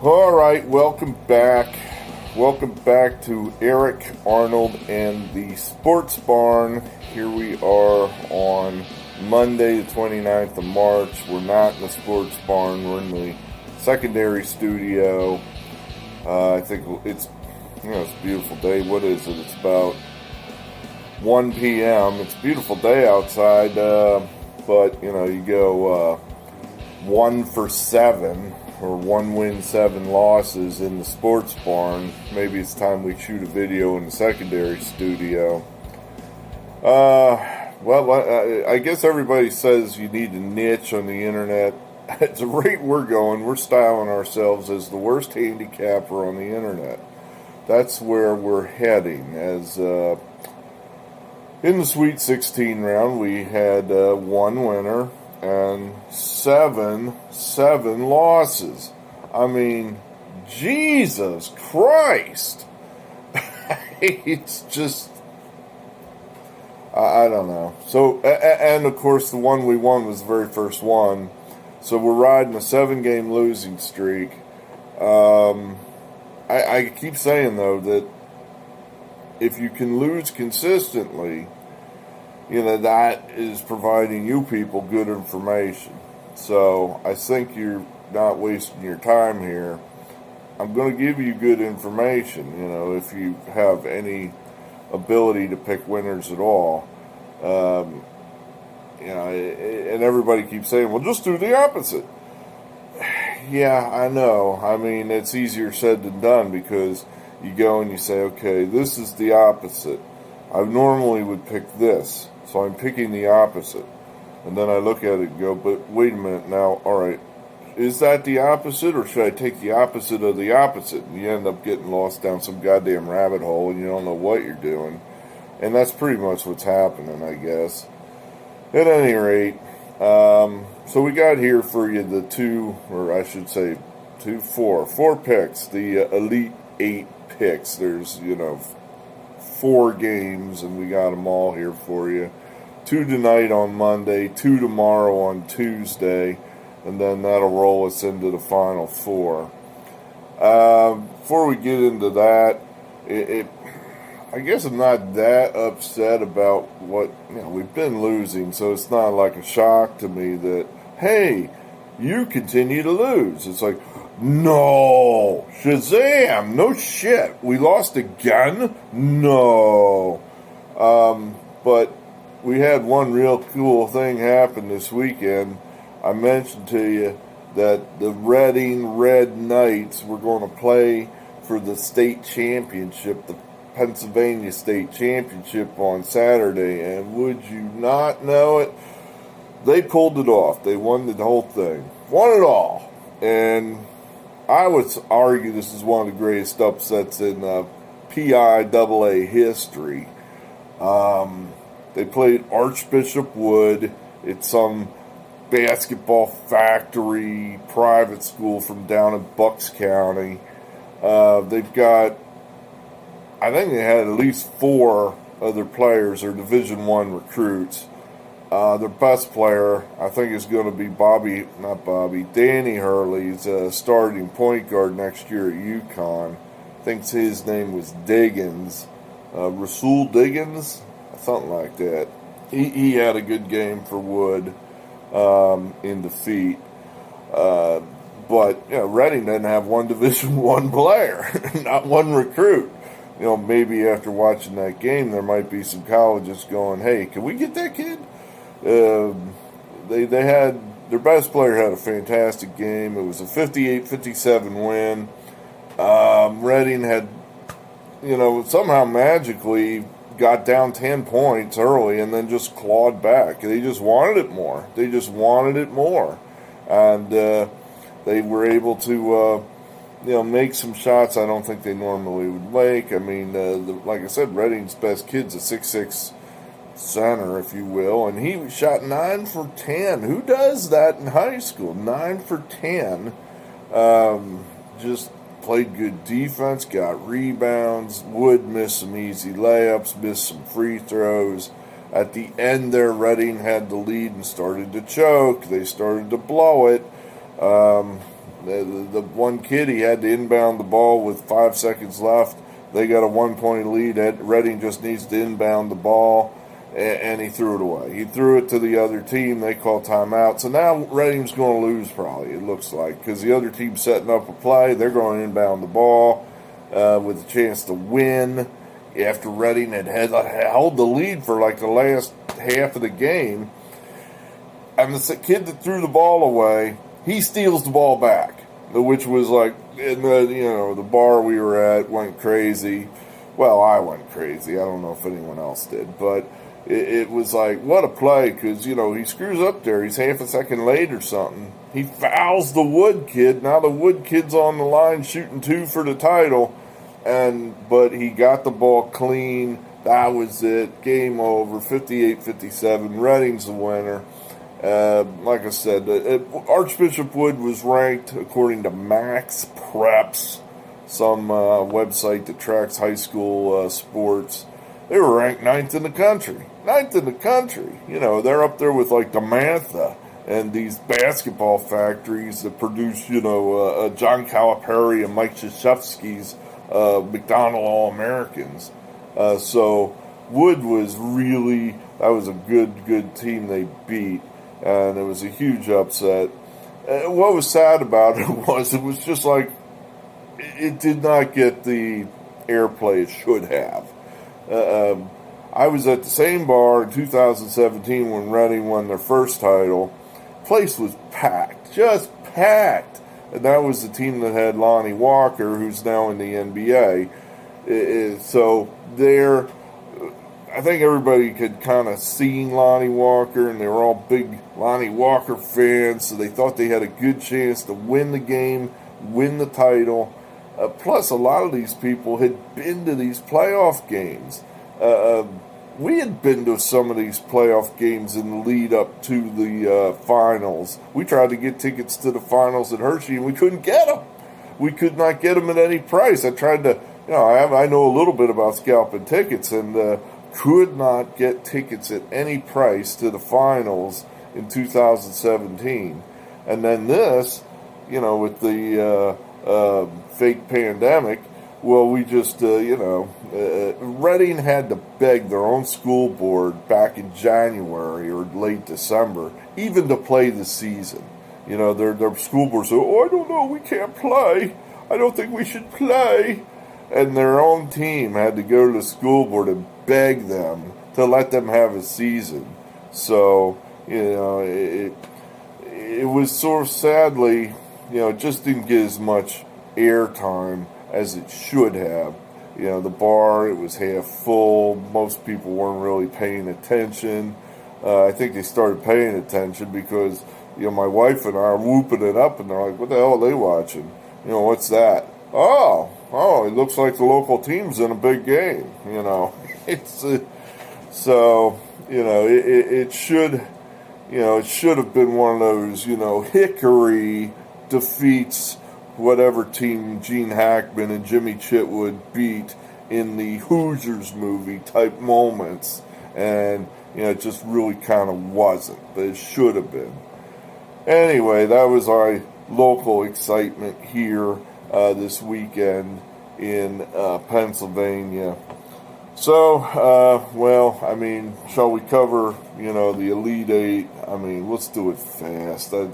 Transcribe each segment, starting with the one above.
All right, welcome back. Welcome back to Eric, Arnold, and the Sports Barn. Here we are on Monday, the 29th of March. We're not in the Sports Barn. We're in the secondary studio. I think it's a beautiful day. What is it? It's about 1 p.m. It's a beautiful day outside, but you go 1 for 7. Or 1 win, 7 losses in the Sports Barn. Maybe it's time we shoot a video in the secondary studio. I guess everybody says you need a niche on the internet. At the rate we're going, we're styling ourselves as the worst handicapper on the internet. That's where we're heading. As in the Sweet 16 round, we had 1 winner and seven losses. I mean, Jesus Christ. It's just, I don't know. So, and of course, the one we won was the very first one. So we're riding a 7-game losing streak. I keep saying, though, that if you can lose consistently, that is providing you people good information. So I think you're not wasting your time here. I'm going to give you good information, if you have any ability to pick winners at all. And everybody keeps saying, well, just do the opposite. Yeah, I know. I mean, it's easier said than done because you go and you say, okay, this is the opposite. I normally would pick this. So I'm picking the opposite. And then I look at it and go, but wait a minute now, all right, is that the opposite or should I take the opposite of the opposite? And you end up getting lost down some goddamn rabbit hole and you don't know what you're doing. And that's pretty much what's happening, I guess. At any rate, so we got here for you the four picks, the Elite 8 picks. There's, 4 games and we got them all here for you. 2 tonight on Monday, 2 tomorrow on Tuesday, and then that'll roll us into the Final 4. Before we get into that, I guess I'm not that upset about what, we've been losing, so it's not like a shock to me that, hey, you continue to lose. It's like, no, Shazam, no shit, we lost again? No. But we had one real cool thing happen this weekend. I mentioned to you that the Reading Red Knights were going to play for the state championship, the Pennsylvania State Championship on Saturday, and would you not know it, they pulled it off. They won the whole thing. Won it all. And I would argue this is one of the greatest upsets in PIAA history. They played Archbishop Wood. It's some basketball factory private school from down in Bucks County. They've got, I think they had at least 4 other players or Division I recruits. Their best player, I think, is going to be Danny Hurley's starting point guard next year at UConn. I think his name was Diggins. Rasul Diggins? Something like that. He had a good game for Wood in defeat. But Reading doesn't have one Division I player, not one recruit. Maybe after watching that game, there might be some colleges going, hey, can we get that kid? They had, their best player had a fantastic game. It was a 58-57 win. Reading had, somehow magically got down 10 points early and then just clawed back. They just wanted it more. And they were able to, make some shots I don't think they normally would make. I mean, like I said, Reading's best kid's a 6'6" center, if you will, and he shot 9 for 10. Who does that in high school? 9 for 10. Just played good defense, got rebounds. Wood missed some easy layups, missed some free throws. At the end there, Reading had the lead and started to choke. They started to blow it. The one kid, he had to inbound the ball with 5 seconds left. They got a 1-point lead. Reading just needs to inbound the ball, and he threw it away. He threw it to the other team. They called timeout. So now Reading's going to lose probably, it looks like, because the other team's setting up a play. They're going to inbound the ball with a chance to win after Reading had held the lead for like the last half of the game. And the kid that threw the ball away, he steals the ball back, which was like, in the bar we were at went crazy. Well, I went crazy. I don't know if anyone else did, but it was like, what a play, because, he screws up there. He's half a second late or something. He fouls the Wood kid. Now the Wood kid's on the line shooting 2 for the title, but he got the ball clean. That was it. Game over. 58-57. Reading's the winner. Like I said, Archbishop Wood was ranked, according to Max Preps, some website that tracks high school sports. They were ranked 9th in the country. 9th in the country. They're up there with like DeMatha and these basketball factories that produce, John Calipari and Mike Krzyzewski's McDonald All-Americans. So Wood was really, that was a good team they beat. And it was a huge upset. What was sad about it was just like, it did not get the airplay it should have. I was at the same bar in 2017 when Reading won their first title. Place was packed, just packed. And that was the team that had Lonnie Walker, who's now in the NBA. So there, I think everybody could kind of seen Lonnie Walker, and they were all big Lonnie Walker fans, so they thought they had a good chance to win the game, win the title. Plus, a lot of these people had been to these playoff games. We had been to some of these playoff games in the lead up to the finals. We tried to get tickets to the finals at Hershey, and we couldn't get them. We could not get them at any price. I tried to, I know a little bit about scalping tickets, and could not get tickets at any price to the finals in 2017. And then this, with the fake pandemic, well, we just, Reading had to beg their own school board back in January or late December even to play the season. Their school board said, I don't know, we can't play. I don't think we should play. And their own team had to go to the school board and beg them to let them have a season. So, it was sort of sadly, it just didn't get as much airtime as it should have. The bar, it was half full. Most people weren't really paying attention. I think they started paying attention because, my wife and I are whooping it up, and they're like, what the hell are they watching? What's that? Oh, it looks like the local team's in a big game, It's, so, it should, it should have been one of those, Hickory defeats whatever team Gene Hackman and Jimmy Chitwood beat in the Hoosiers movie type moments. And, it just really kind of wasn't, but it should have been. Anyway, that was our local excitement here this weekend in Pennsylvania. So, shall we cover, the Elite Eight? Let's do it fast. I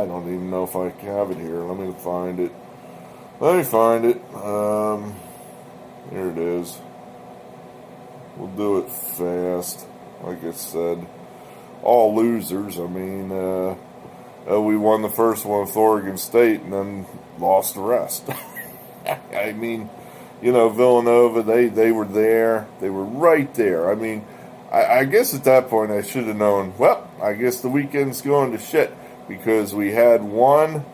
don't even know if I have it here. Let me find it. Here it is. We'll do it fast. Like I said, all losers. We won the first one with Oregon State and then lost the rest. Villanova, they were there. They were right there. I guess at that point I should have known, well, I guess the weekend's going to shit, because we had one,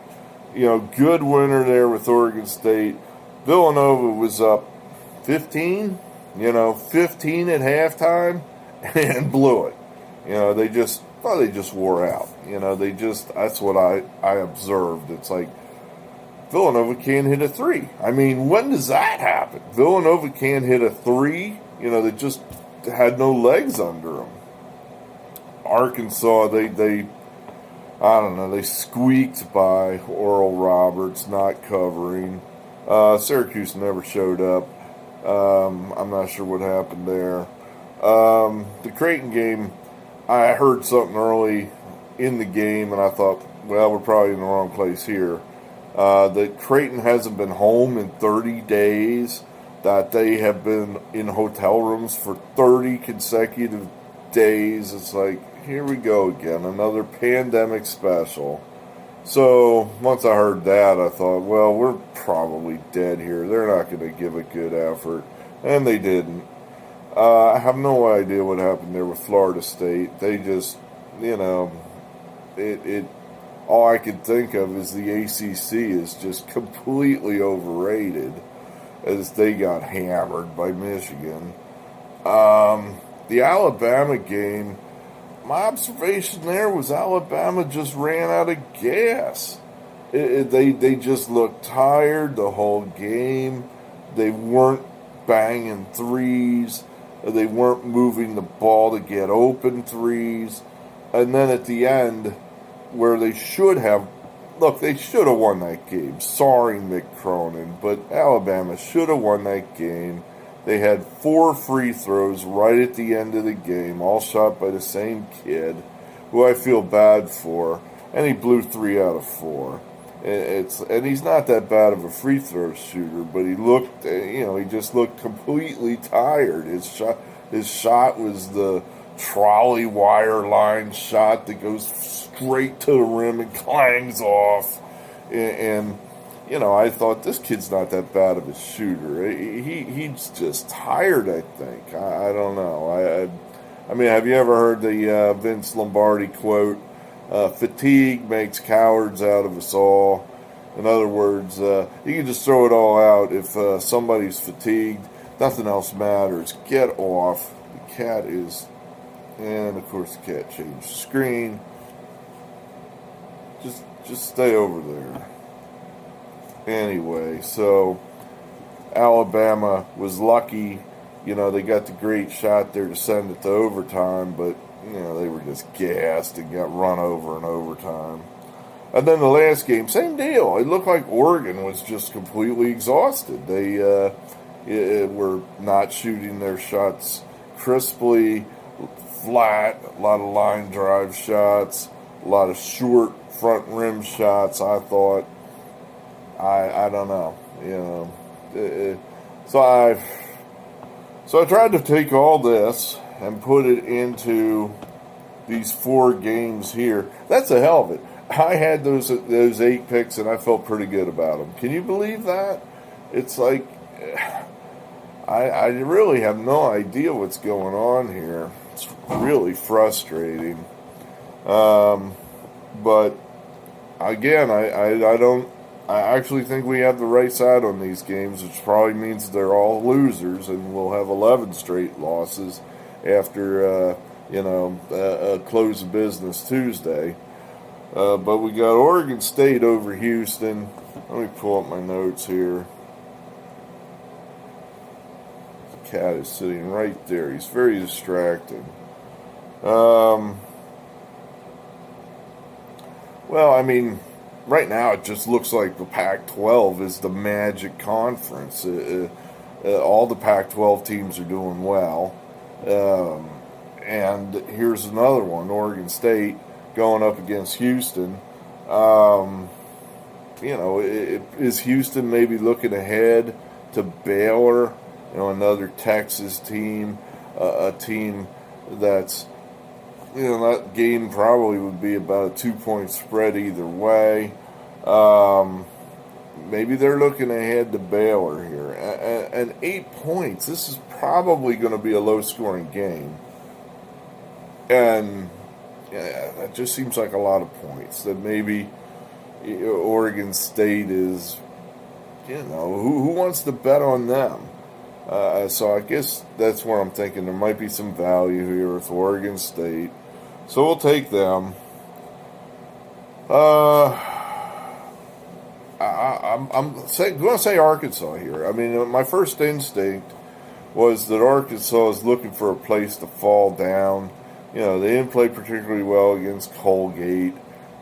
good winner there with Oregon State. Villanova was up 15 at halftime and blew it. They just wore out. That's what I observed. It's like, Villanova can't hit a three. When does that happen? Villanova can't hit a three. They just had no legs under them. Arkansas, they I don't know, they squeaked by Oral Roberts not covering. Syracuse never showed up. I'm not sure what happened there. The Creighton game, I heard something early in the game, and I thought, well, we're probably in the wrong place here. That Creighton hasn't been home in 30 days, that they have been in hotel rooms for 30 consecutive days. It's like, here we go again, another pandemic special. So once I heard that, I thought, well, we're probably dead here. They're not going to give a good effort. And they didn't. I have no idea what happened there with Florida State. They just, it all I could think of is the ACC is just completely overrated as they got hammered by Michigan. The Alabama game, my observation there was Alabama just ran out of gas. They just looked tired the whole game. They weren't banging threes. They weren't moving the ball to get open threes. And then at the end, where they should have, they should have won that game. Sorry, Mick Cronin, but Alabama should have won that game. They had 4 free throws right at the end of the game, all shot by the same kid, who I feel bad for, and he blew 3 out of 4. And he's not that bad of a free throw shooter, but he looked, he just looked completely tired. His shot was the trolley wire line shot that goes straight to the rim and clangs off. And I thought, this kid's not that bad of a shooter. He's just tired, I think. I don't know. I mean, have you ever heard the Vince Lombardi quote, fatigue makes cowards out of us all? In other words, you can just throw it all out. If somebody's fatigued, nothing else matters. Get off. The cat is... And, of course, the cat changed the screen. Just stay over there. Anyway, so Alabama was lucky. They got the great shot there to send it to overtime, but, they were just gassed and got run over in overtime. And then the last game, same deal. It looked like Oregon was just completely exhausted. They were not shooting their shots crisply, flat, a lot of line drive shots, a lot of short front rim shots. I thought, I don't know, So I tried to take all this and put it into these 4 games here. That's a hell of it. I had those 8 picks, and I felt pretty good about them. Can you believe that? It's like, I really have no idea what's going on here. It's really frustrating. But again, I actually think we have the right side on these games, which probably means they're all losers, and we'll have 11 straight losses after, close of business Tuesday. But we got Oregon State over Houston. Let me pull up my notes here. The cat is sitting right there. He's very distracting. Well, I mean, right now it just looks like the Pac-12 is the magic conference. All the Pac-12 teams are doing well. And here's another one, Oregon State going up against Houston. Is Houston maybe looking ahead to Baylor, another Texas team, a team that's, that game probably would be about a 2-point spread either way. Maybe they're looking ahead to Baylor here. And 8 points, this is probably going to be a low-scoring game. And that just seems like a lot of points. That maybe Oregon State is, who wants to bet on them? So I guess that's where I'm thinking there might be some value here with Oregon State. So we'll take them. I'm going to say Arkansas here. I mean, my first instinct was that Arkansas is looking for a place to fall down. They didn't play particularly well against Colgate.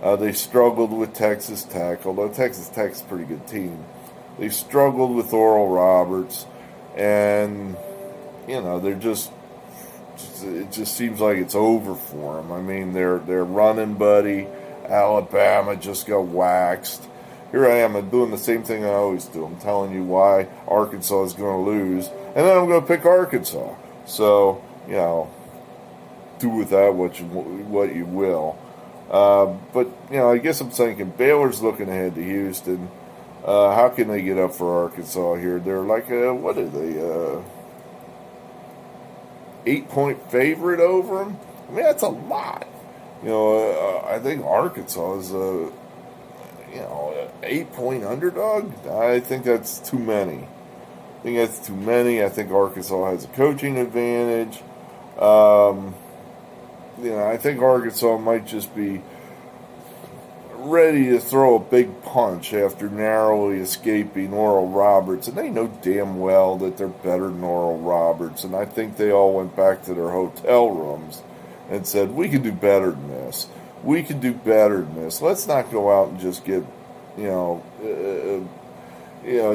They struggled with Texas Tech, although Texas Tech's a pretty good team. They struggled with Oral Roberts, and they're just. It just seems like it's over for them. I mean, their running buddy, Alabama, just got waxed. Here I am, I'm doing the same thing I always do. I'm telling you why Arkansas is going to lose, and then I'm going to pick Arkansas. So, do with that what you will. But I guess I'm thinking Baylor's looking ahead to Houston. How can they get up for Arkansas here? They're like what are they? 8-point favorite over them. I mean, that's a lot. I think Arkansas is a 8-point underdog. I think that's too many. I think Arkansas has a coaching advantage. I think Arkansas might just be ready to throw a big punch after narrowly escaping Oral Roberts, and they know damn well that they're better than Oral Roberts, and I think they all went back to their hotel rooms and said, we can do better than this. We can do better than this. Let's not go out and just get,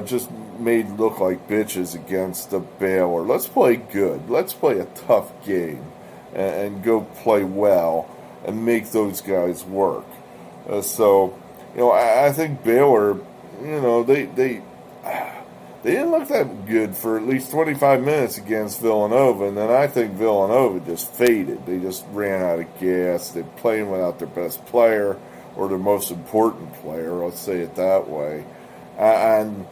just made look like bitches against the Baylor. Let's play good. Let's play a tough game and go play well and make those guys work. I think Baylor, they didn't look that good for at least 25 minutes against Villanova, and then I think Villanova just faded. They just ran out of gas. They're playing without their best player or their most important player, let's say it that way. And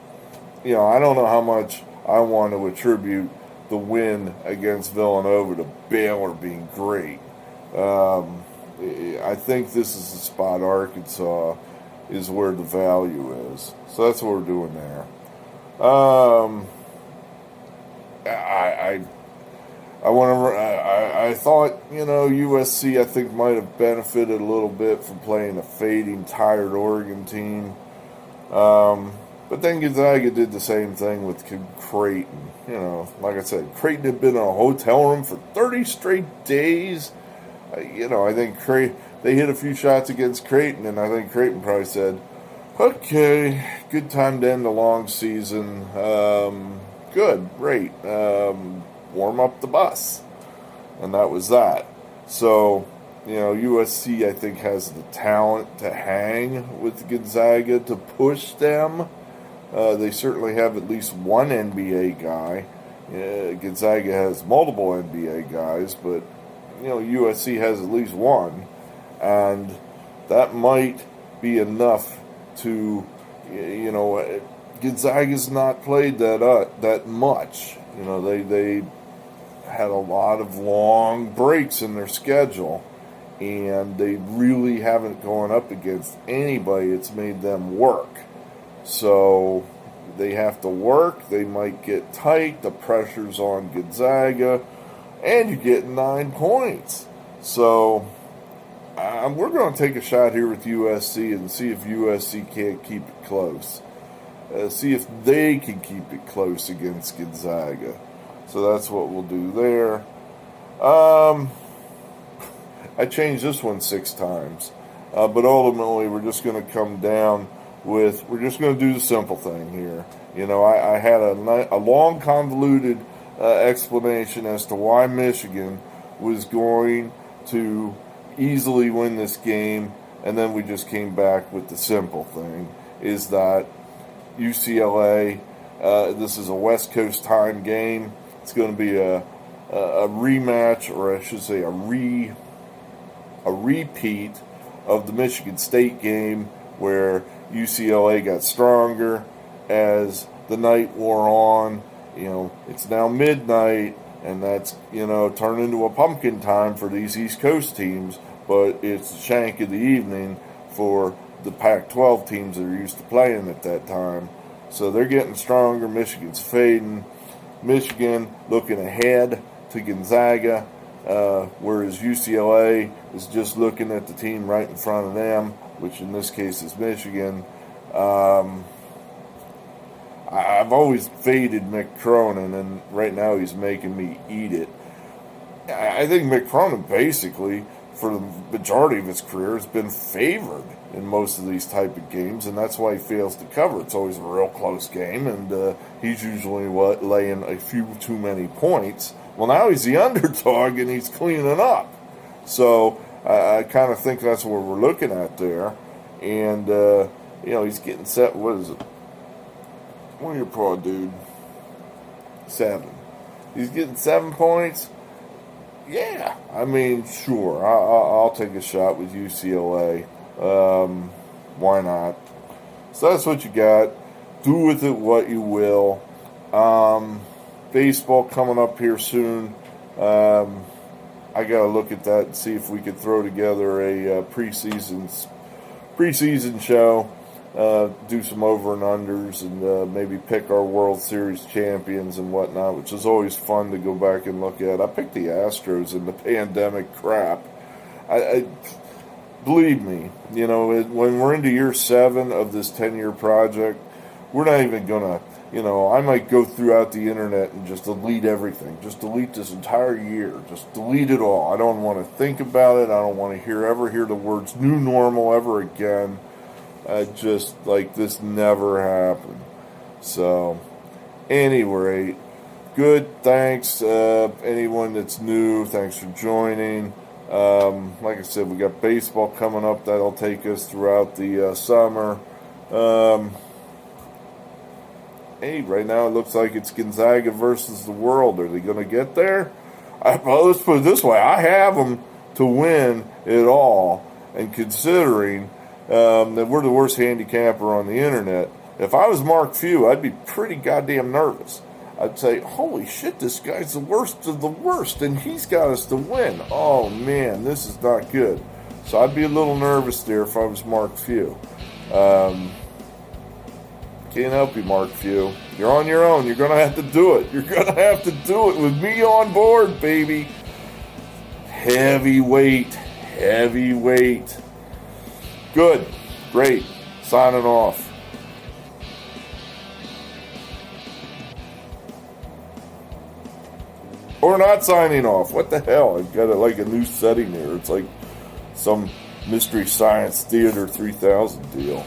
I don't know how much I want to attribute the win against Villanova to Baylor being great. I think this is the spot Arkansas is where the value is. So that's what we're doing there. I thought USC I think might have benefited a little bit from playing a fading, tired Oregon team. But then Gonzaga did the same thing with Creighton. Like I said, Creighton had been in a hotel room for 30 straight days. I think they hit a few shots against Creighton, and I think Creighton probably said, okay, good time to end the long season. Good, great. Warm up the bus. And that was that. So, USC, I think, has the talent to hang with Gonzaga, to push them. They certainly have at least one NBA guy. Gonzaga has multiple NBA guys, but USC has at least one, and that might be enough to, Gonzaga's not played that much. They had a lot of long breaks in their schedule, and they really haven't gone up against anybody that's made them work. So they have to work. They might get tight. The pressure's on Gonzaga. And you get 9 points. So we're going to take a shot here with USC and see if USC can't keep it close. See if they can keep it close against Gonzaga. So that's what we'll do there. I changed this one 6 times. But ultimately, we're just going to come down with, we're just going to do the simple thing here. I had a long, convoluted explanation as to why Michigan was going to easily win this game, and then we just came back with the simple thing, is that UCLA, this is a West Coast time game. It's going to be a rematch, or I should say a repeat of the Michigan State game, where UCLA got stronger as the night wore on. It's now midnight, and that's, turned into a pumpkin time for these East Coast teams, but it's the shank of the evening for the Pac-12 teams that are used to playing at that time. So they're getting stronger. Michigan's fading. Michigan looking ahead to Gonzaga, whereas UCLA is just looking at the team right in front of them, which in this case is Michigan. I've always faded Mick Cronin, and right now he's making me eat it. I think Mick Cronin basically for the majority of his career, has been favored in most of these type of games, and that's why he fails to cover. It's always a real close game, and he's usually laying a few too many points. Well, now he's the underdog, and he's cleaning up. So I kind of think that's what we're looking at there. And, he's getting set. What is it? What are you pro, dude? 7. He's getting 7 points. Yeah, I mean, sure. I'll take a shot with UCLA. Why not? So that's what you got. Do with it what you will. Baseball coming up here soon. I got to look at that and see if we could throw together a preseason show. Do some over and unders, and maybe pick our World Series champions and whatnot, which is always fun to go back and look at. I picked the Astros in the pandemic crap. I believe me, when we're into year 7 of this 10-year project, we're not even gonna, I might go throughout the internet and just delete everything. Just delete this entire year. Just delete it all. I don't want to think about it. I don't want to ever hear the words new normal ever again. Just like this never happened. So, anyway, good. Thanks. Anyone that's new, thanks for joining. Like I said, we got baseball coming up. That'll take us throughout the summer. Hey, right now it looks like it's Gonzaga versus the world. Are they going to get there? Well, let's put it this way. I have them to win it all. And considering that we're the worst handicapper on the internet, if I was Mark Few, I'd be pretty goddamn nervous. I'd say, holy shit, this guy's the worst of the worst, and he's got us to win. Oh, man, this is not good. So I'd be a little nervous there if I was Mark Few. Can't help you, Mark Few. You're on your own. You're going to have to do it. You're going to have to do it with me on board, baby. Heavyweight. Good. Great. Signing off. Or not signing off. What the hell? I've got a new setting here. It's like some Mystery Science Theater 3000 deal.